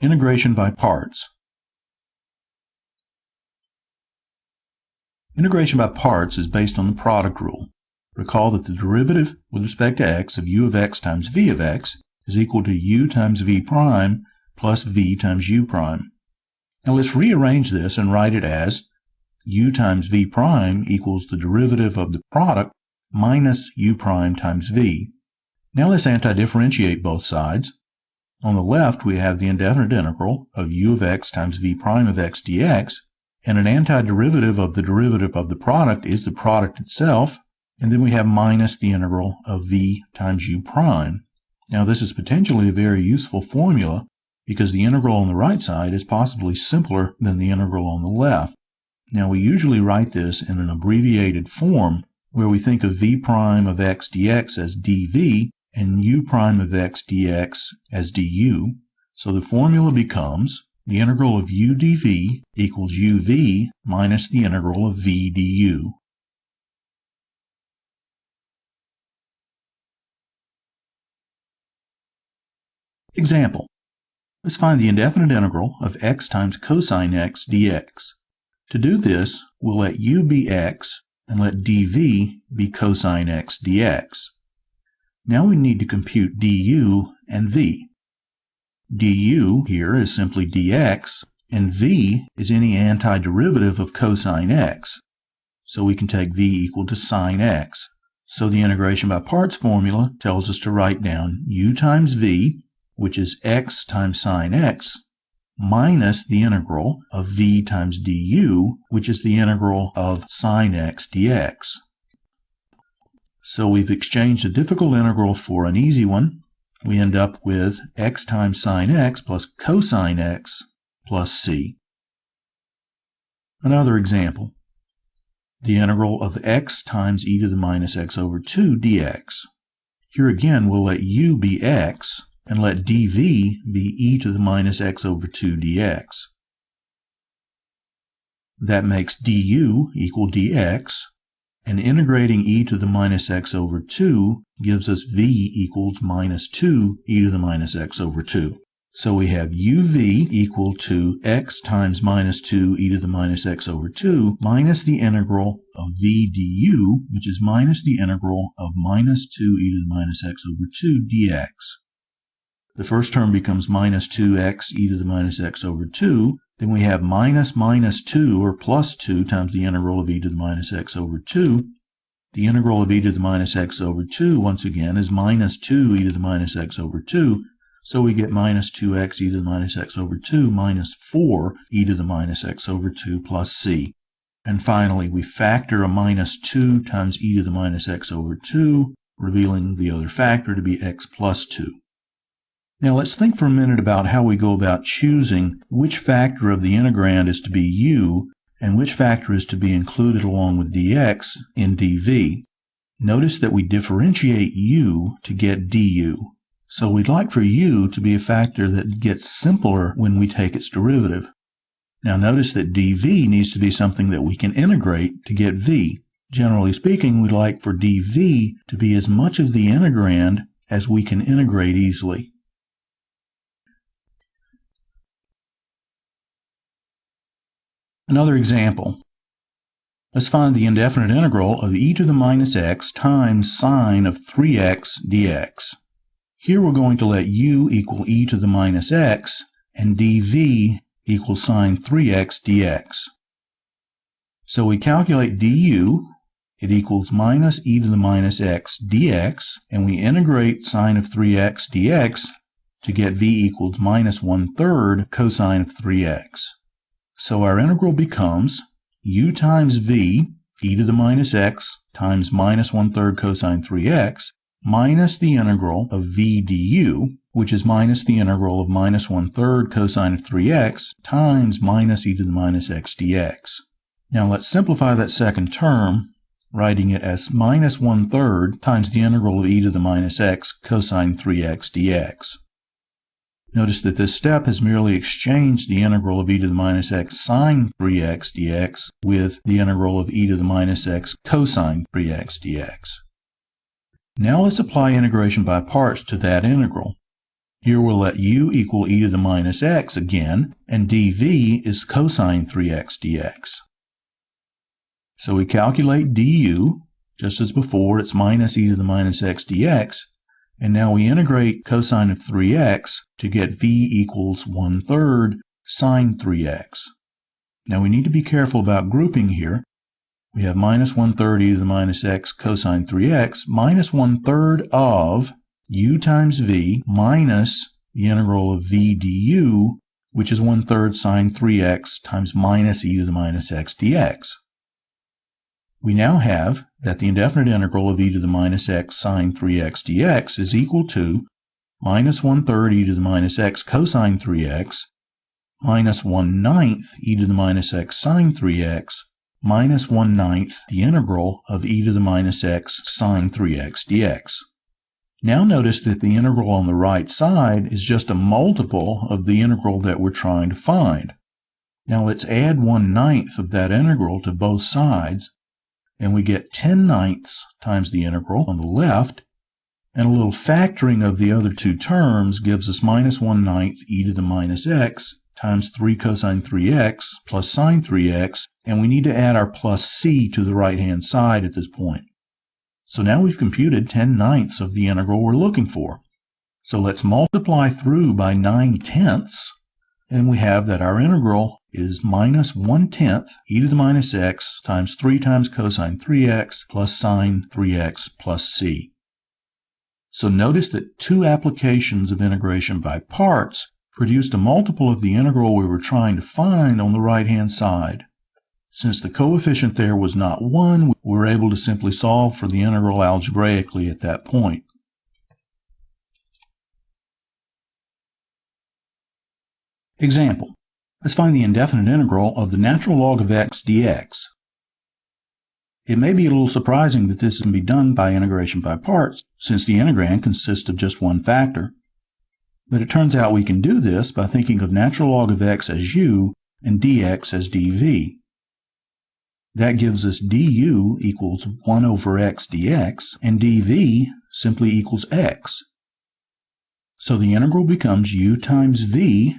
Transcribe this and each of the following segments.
Integration by parts. Integration by parts is based on the product rule. Recall that the derivative with respect to x of u of x times v of x is equal to u times v prime plus v times u prime. Now let's rearrange this and write it as u times v prime equals the derivative of the product minus u prime times v. Now let's antidifferentiate both sides. On the left we have the indefinite integral of u of x times v prime of x dx, and an antiderivative of the derivative of the product is the product itself, and then we have minus the integral of v times u prime. Now this is potentially a very useful formula because the integral on the right side is possibly simpler than the integral on the left. Now we usually write this in an abbreviated form where we think of v prime of x dx as dv and u prime of x dx as du. So the formula becomes the integral of u dv equals uv minus the integral of v du. Example. Let's find the indefinite integral of x times cosine x dx. To do this, we'll let u be x and let dv be cosine x dx. Now we need to compute du and v. Du here is simply dx, and v is any antiderivative of cosine x. So we can take v equal to sine x. So the integration by parts formula tells us to write down u times v, which is x times sine x, minus the integral of v times du, which is the integral of sine x dx. So we've exchanged a difficult integral for an easy one. We end up with x times sine x plus cosine x plus c. Another example. The integral of x times e to the minus x over 2 dx. Here again we'll let u be x and let dv be e to the minus x over 2 dx. That makes du equal dx, and integrating e to the minus x over 2 gives us v equals minus 2 e to the minus x over 2. So we have uv equal to x times minus 2 e to the minus x over 2 minus the integral of v du, which is minus the integral of minus 2 e to the minus x over 2 dx. The first term becomes minus 2x e to the minus x over 2. Then we have minus 2 or plus 2 times the integral of e to the minus x over 2. The integral of e to the minus x over 2 once again is minus 2 e to the minus x over 2. So we get minus 2x e to the minus x over 2 minus 4 e to the minus x over 2 plus c. And finally we factor a minus 2 times e to the minus x over 2, revealing the other factor to be x plus 2. Now let's think for a minute about how we go about choosing which factor of the integrand is to be u and which factor is to be included along with dx in dv. Notice that we differentiate u to get du. So we'd like for u to be a factor that gets simpler when we take its derivative. Now notice that dv needs to be something that we can integrate to get v. Generally speaking, we'd like for dv to be as much of the integrand as we can integrate easily. Another example. Let's find the indefinite integral of e to the minus x times sine of 3x dx. Here we're going to let u equal e to the minus x and dv equal sine 3x dx. So we calculate du, it equals minus e to the minus x dx, and we integrate sine of 3x dx to get v equals minus 1/3 cosine of 3x. So our integral becomes u times v, e to the minus x, times minus 1/3 cosine 3x, minus the integral of v du, which is minus the integral of minus 1/3 cosine of 3x, times minus e to the minus x dx. Now let's simplify that second term, writing it as minus 1/3 times the integral of e to the minus x cosine 3x dx. Notice that this step has merely exchanged the integral of e to the minus x sine 3x dx with the integral of e to the minus x cosine 3x dx. Now let's apply integration by parts to that integral. Here we'll let u equal e to the minus x again, and dv is cosine 3x dx. So we calculate du, just as before, it's minus e to the minus x dx, and now we integrate cosine of 3x to get v equals 1/3 sine 3x. Now we need to be careful about grouping here. We have minus 1/3 e to the minus x cosine 3x minus 1/3 of u times v minus the integral of v du, which is 1/3 sine 3x times minus e to the minus x dx. We now have that the indefinite integral of e to the minus x sine 3x dx is equal to minus 1/3 e to the minus x cosine 3x minus 1/9 e to the minus x sine 3x minus 1/9 the integral of e to the minus x sine 3x dx. Now notice that the integral on the right side is just a multiple of the integral that we're trying to find. Now let's add 1/9 of that integral to both sides, and we get 10/9 times the integral on the left, and a little factoring of the other two terms gives us minus 1/9 e to the minus x times 3 cosine 3x plus sine 3x, and we need to add our plus c to the right-hand side at this point. So now we've computed 10/9 of the integral we're looking for. So let's multiply through by 9/10, and we have that our integral is minus 1/10 e to the minus x times 3 times cosine 3x plus sine 3x plus c. So notice that two applications of integration by parts produced a multiple of the integral we were trying to find on the right-hand side. Since the coefficient there was not 1, we were able to simply solve for the integral algebraically at that point. Example. Let's find the indefinite integral of the natural log of x dx. It may be a little surprising that this can be done by integration by parts, since the integrand consists of just one factor. But it turns out we can do this by thinking of natural log of x as u and dx as dv. That gives us du equals 1 over x dx, and dv simply equals x. So the integral becomes u times v,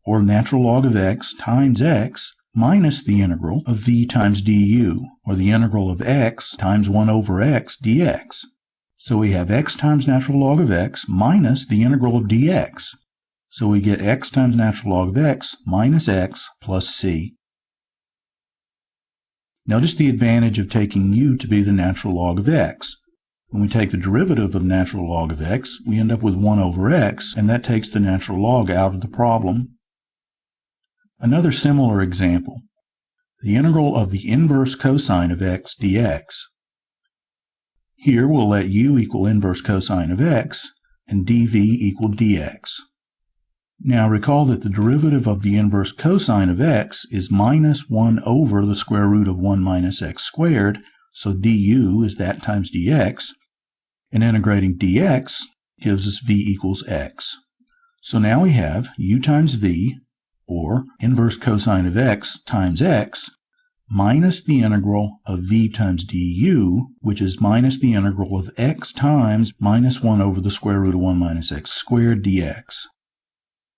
or natural log of x times x, minus the integral of v times du, or the integral of x times 1 over x dx. So we have x times natural log of x minus the integral of dx. So we get x times natural log of x minus x plus c. Notice the advantage of taking u to be the natural log of x. When we take the derivative of natural log of x, we end up with 1 over x, and that takes the natural log out of the problem. Another similar example, the integral of the inverse cosine of x dx. Here we'll let u equal inverse cosine of x and dv equal dx. Now recall that the derivative of the inverse cosine of x is minus 1 over the square root of 1 minus x squared, so du is that times dx, and integrating dx gives us v equals x. So now we have u times v, or inverse cosine of x times x, minus the integral of v times du, which is minus the integral of x times minus 1 over the square root of 1 minus x squared dx.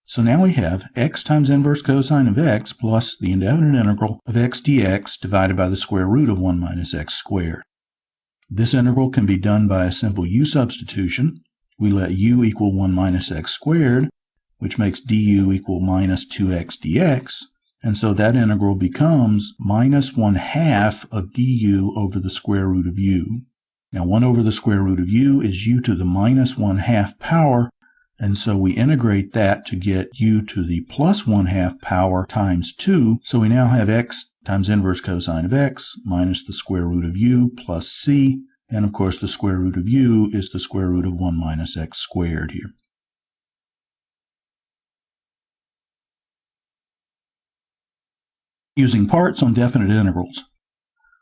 So now we have x times inverse cosine of x plus the indefinite integral of x dx divided by the square root of 1 minus x squared. This integral can be done by a simple u substitution. We let u equal 1 minus x squared, which makes du equal minus 2x dx, and so that integral becomes minus 1/2 of du over the square root of u. Now 1 over the square root of u is u to the minus 1/2 power, and so we integrate that to get u to the plus 1/2 power times 2, so we now have x times inverse cosine of x minus the square root of u plus c, and of course the square root of u is the square root of 1 minus x squared here. Using parts on definite integrals.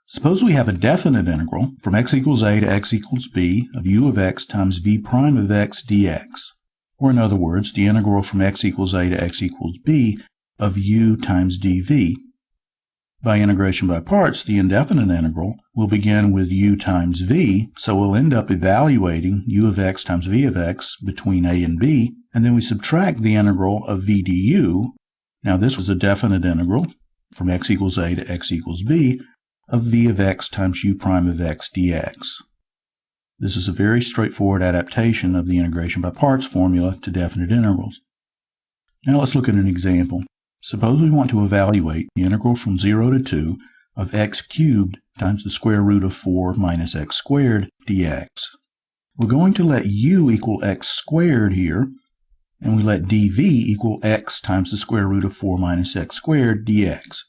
Suppose we have a definite integral from x equals a to x equals b of u of x times v prime of x dx. Or in other words, the integral from x equals a to x equals b of u times dv. By integration by parts, the indefinite integral will begin with u times v, so we'll end up evaluating u of x times v of x between a and b, and then we subtract the integral of v du. Now this was a definite integral from x equals a to x equals b of v of x times u prime of x dx. This is a very straightforward adaptation of the integration by parts formula to definite integrals. Now let's look at an example. Suppose we want to evaluate the integral from 0 to 2 of x cubed times the square root of 4 minus x squared dx. We're going to let u equal x squared here, and we let dv equal x times the square root of 4 minus x squared dx.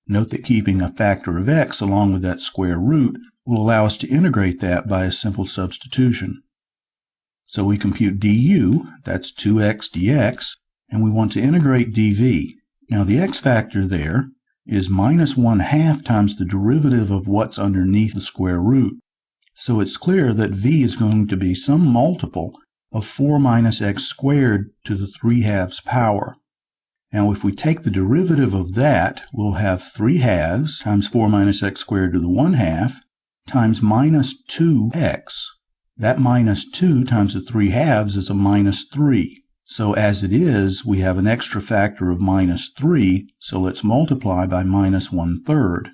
Note that keeping a factor of x along with that square root will allow us to integrate that by a simple substitution. So we compute du, that's 2x dx, and we want to integrate dv. Now the x factor there is minus 1/2 times the derivative of what's underneath the square root. So it's clear that v is going to be some multiple of 4 minus x squared to the 3/2 power. Now if we take the derivative of that, we'll have 3/2 times 4 minus x squared to the 1/2 times minus 2x. That minus 2 times the 3/2 is a minus 3. So as it is, we have an extra factor of minus 3, so let's multiply by minus 1/3.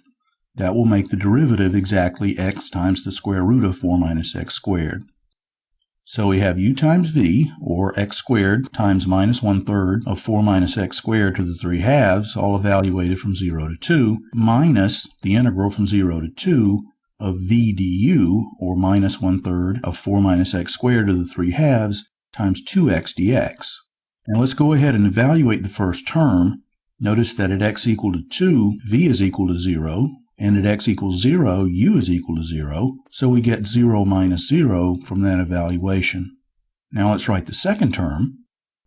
That will make the derivative exactly x times the square root of 4 minus x squared. So we have u times v, or x squared times minus 1/3 of 4 minus x squared to the 3/2, all evaluated from 0 to 2, minus the integral from 0 to 2 of v du, or minus 1/3 of 4 minus x squared to the 3/2, times 2x dx. Now let's go ahead and evaluate the first term. Notice that at x equal to 2, v is equal to 0, and at x equals 0, u is equal to 0, so we get 0 minus 0 from that evaluation. Now let's write the second term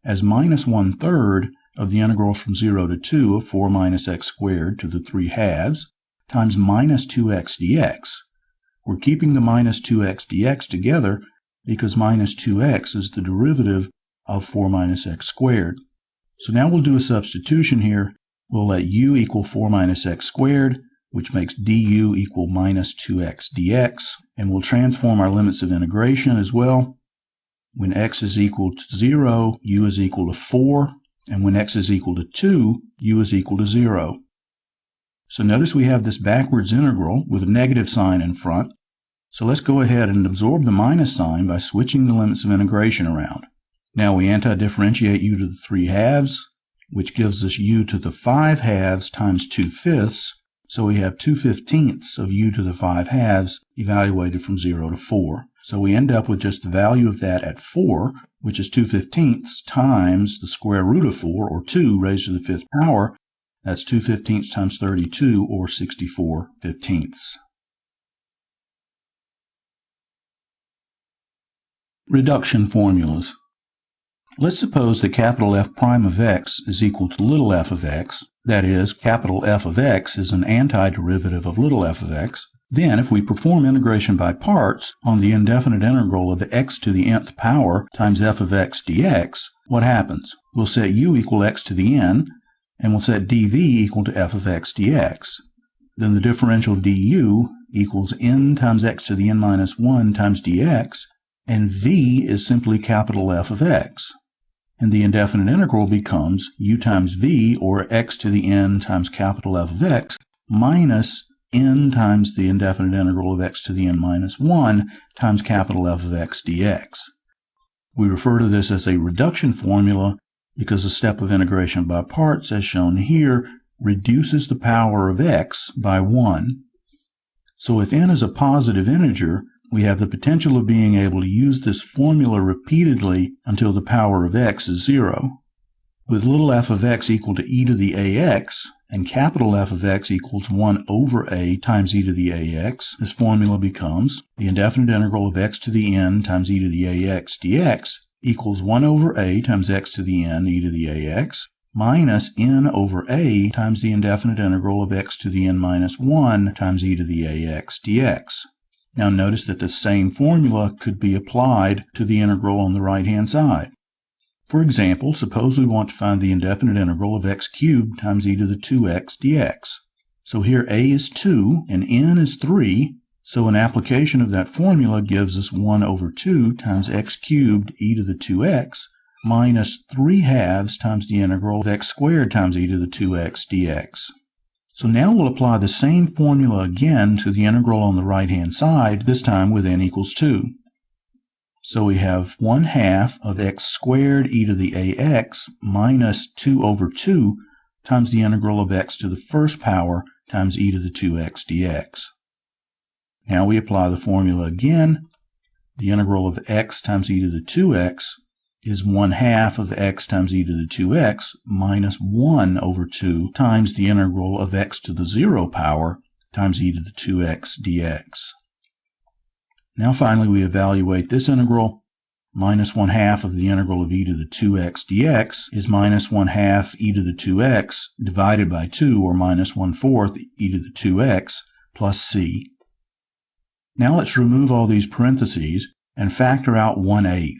as minus 1/3 of the integral from 0 to 2 of 4 minus x squared to the 3/2 times minus 2x dx. We're keeping the minus 2x dx together because minus 2x is the derivative of 4 minus x squared. So now we'll do a substitution here. We'll let u equal 4 minus x squared, which makes du equal minus 2x dx, and we'll transform our limits of integration as well. When x is equal to 0, u is equal to 4, and when x is equal to 2, u is equal to 0. So notice we have this backwards integral with a negative sign in front. So let's go ahead and absorb the minus sign by switching the limits of integration around. Now we antidifferentiate u to the 3/2, which gives us u to the 5/2 times 2/5. So we have 2/15 of u to the 5/2 evaluated from 0 to 4. So we end up with just the value of that at 4, which is 2/15 times the square root of 4, or 2 raised to the 5th power. That's 2/15 times 32, or 64/15. Reduction formulas. Let's suppose that capital F prime of x is equal to little f of x. That is, capital F of x is an antiderivative of little f of x. Then, if we perform integration by parts on the indefinite integral of x to the nth power times f of x dx, what happens? We'll set u equal x to the n, and we'll set dv equal to f of x dx. Then the differential du equals n times x to the n minus 1 times dx, and v is simply capital F of x. And the indefinite integral becomes u times v, or x to the n times capital F of x, minus n times the indefinite integral of x to the n minus 1 times capital F of x dx. We refer to this as a reduction formula because the step of integration by parts, as shown here, reduces the power of x by 1. So if n is a positive integer, we have the potential of being able to use this formula repeatedly until the power of x is 0. With little f of x equal to e to the ax, and capital F of x equals 1 over a times e to the ax, this formula becomes the indefinite integral of x to the n times e to the ax dx equals 1 over a times x to the n e to the ax minus n over a times the indefinite integral of x to the n minus 1 times e to the ax dx. Now notice that the same formula could be applied to the integral on the right-hand side. For example, suppose we want to find the indefinite integral of x cubed times e to the 2x dx. So here a is 2 and n is 3, so an application of that formula gives us 1 over 2 times x cubed e to the 2x minus 3/2 times the integral of x squared times e to the 2x dx. So now we'll apply the same formula again to the integral on the right-hand side, this time with n equals 2. So we have 1/2 of x squared e to the ax minus 2 over 2 times the integral of x to the first power times e to the 2x dx. Now we apply the formula again. The integral of x times e to the 2x is 1/2 of x times e to the 2x minus 1 over 2 times the integral of x to the 0 power times e to the 2x dx. Now finally we evaluate this integral. Minus 1/2 of the integral of e to the 2x dx is minus 1/2 e to the 2x divided by 2, or minus 1/4 e to the 2x plus c. Now let's remove all these parentheses and factor out 1/8.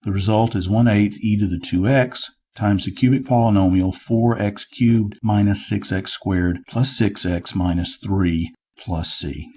The result is 1/8 e to the 2x times the cubic polynomial 4x cubed minus 6x squared plus 6x minus 3 plus c.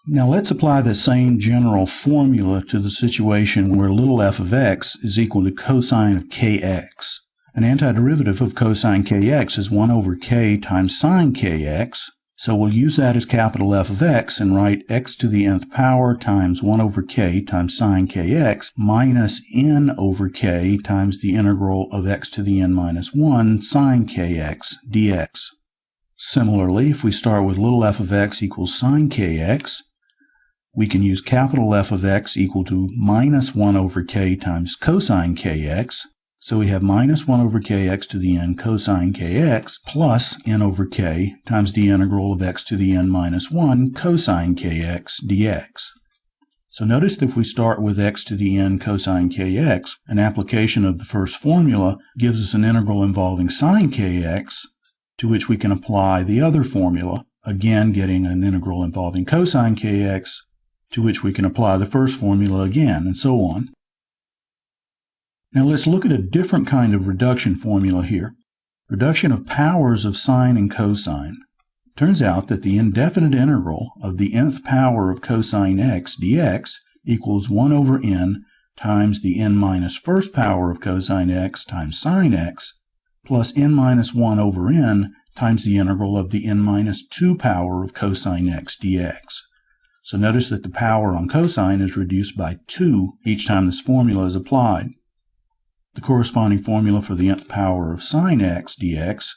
Now let's apply the same general formula to the situation where little f of x is equal to cosine of kx. An antiderivative of cosine kx is 1 over k times sine kx, so we'll use that as capital F of x and write x to the nth power times 1 over k times sine kx minus n over k times the integral of x to the n minus 1 sine kx dx. Similarly, if we start with little f of x equals sine kx, we can use capital F of x equal to minus 1 over k times cosine kx. So we have minus 1 over kx to the n cosine kx plus n over k times the integral of x to the n minus 1 cosine kx dx. So notice that if we start with x to the n cosine kx, an application of the first formula gives us an integral involving sine kx, to which we can apply the other formula, again getting an integral involving cosine kx, to which we can apply the first formula again, and so on. Now let's look at a different kind of reduction formula here. Reduction of powers of sine and cosine. Turns out that the indefinite integral of the nth power of cosine x dx equals 1 over n times the n minus first power of cosine x times sine x plus n minus 1 over n times the integral of the n minus 2 power of cosine x dx. So notice that the power on cosine is reduced by 2 each time this formula is applied. The corresponding formula for the nth power of sine x dx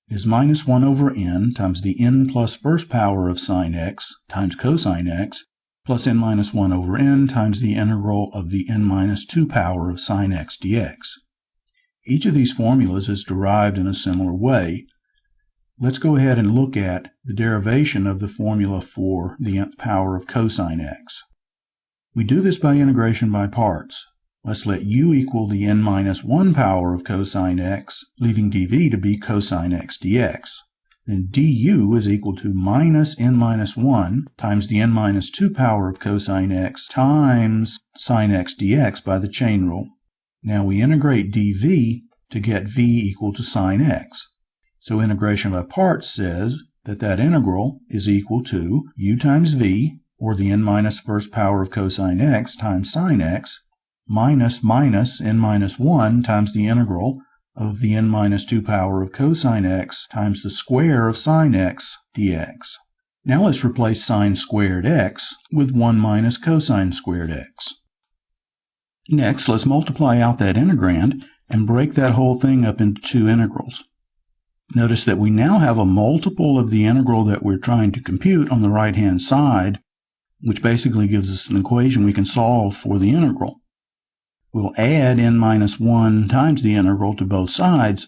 is minus 1 over n times the n plus first power of sine x times cosine x plus n minus 1 over n times the integral of the n minus 2 power of sine x dx. Each of these formulas is derived in a similar way. Let's go ahead and look at the derivation of the formula for the nth power of cosine x. We do this by integration by parts. Let's let u equal the n minus 1 power of cosine x, leaving dv to be cosine x dx. Then du is equal to minus n minus 1 times the n minus 2 power of cosine x times sine x dx by the chain rule. Now we integrate dv to get v equal to sine x. So integration by parts says that that integral is equal to u times v, or the n minus first power of cosine x times sine x, minus n minus 1 times the integral of the n minus 2 power of cosine x times the square of sine x dx. Now let's replace sine squared x with 1 minus cosine squared x. Next, let's multiply out that integrand and break that whole thing up into two integrals. Notice that we now have a multiple of the integral that we're trying to compute on the right-hand side, which basically gives us an equation we can solve for the integral. We'll add n minus 1 times the integral to both sides,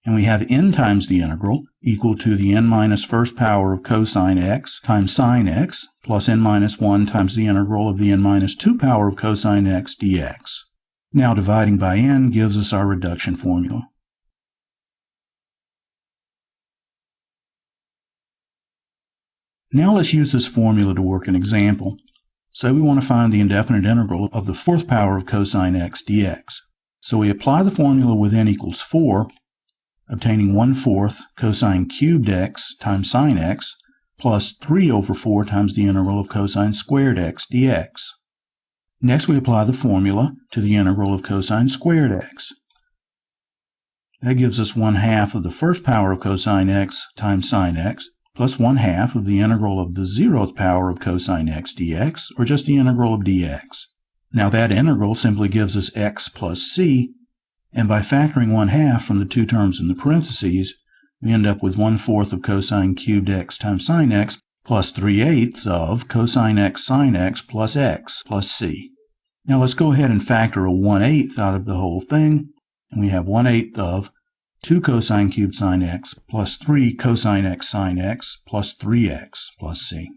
and we have n times the integral equal to the n minus first power of cosine x times sine x plus n minus 1 times the integral of the n minus 2 power of cosine x dx. Now dividing by n gives us our reduction formula. Now let's use this formula to work an example. Say we want to find the indefinite integral of the fourth power of cosine x dx. So we apply the formula with n equals 4, obtaining 1/4 cosine cubed x times sine x plus 3 over 4 times the integral of cosine squared x dx. Next, we apply the formula to the integral of cosine squared x. That gives us 1/2 of the first power of cosine x times sine x, plus 1/2 of the integral of the 0th power of cosine x dx, or just the integral of dx. Now that integral simply gives us x plus c, and by factoring 1/2 from the two terms in the parentheses, we end up with 1/4 of cosine cubed x times sine x plus 3/8 of cosine x sine x plus c. Now let's go ahead and factor a 1/8 out of the whole thing, and we have 1/8 of 2 cosine cubed sine x plus 3 cosine x sine x plus 3x plus c.